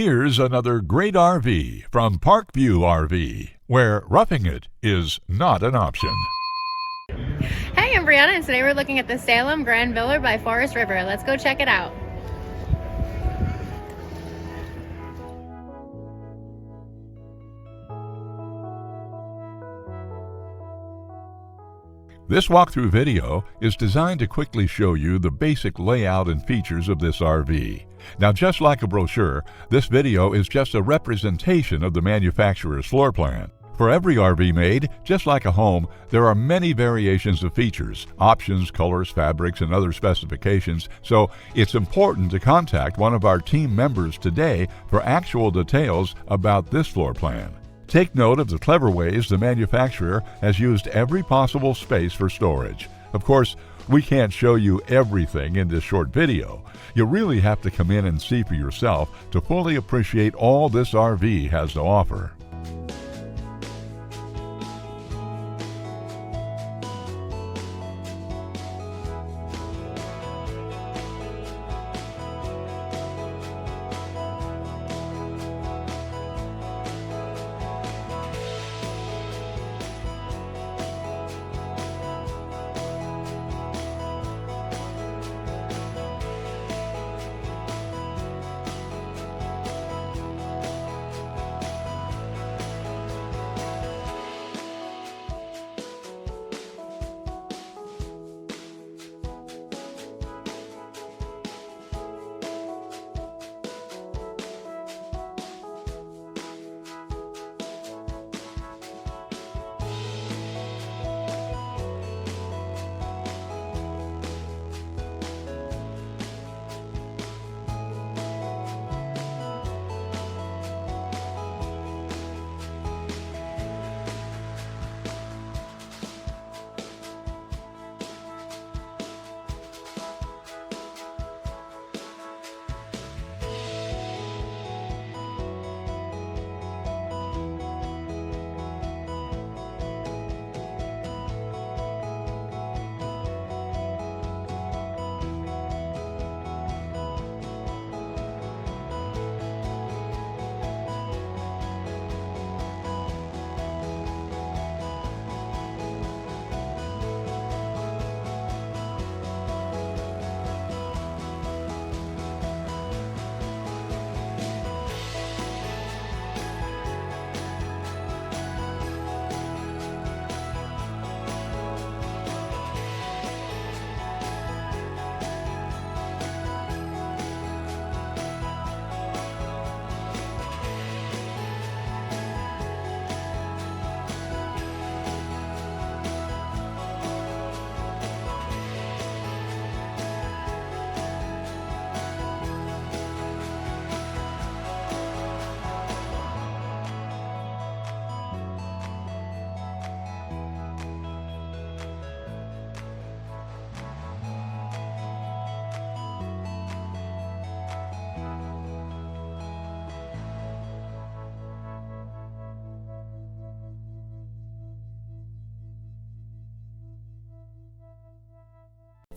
Here's another great RV from Parkview RV, where roughing it is not an option. Hey, I'm Brianna, and today we're looking at the Salem Grand Villa by Forest River. Let's go check it out. This walkthrough video is designed to quickly show you the basic layout and features of this RV. Now, just like a brochure, this video is just a representation of the manufacturer's floor plan. For every RV made, just like a home, there are many variations of features, options, colors, fabrics, and other specifications, so it's important to contact one of our team members today for actual details about this floor plan. Take note of the clever ways the manufacturer has used every possible space for storage. Of course, we can't show you everything in this short video. You really have to come in and see for yourself to fully appreciate all this RV has to offer.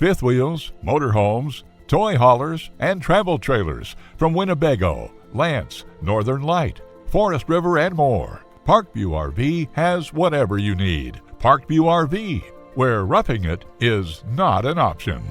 Fifth wheels, motorhomes, toy haulers, and travel trailers from Winnebago, Lance, Northern Light, Forest River, and more. Parkview RV has whatever you need. Parkview RV, where roughing it is not an option.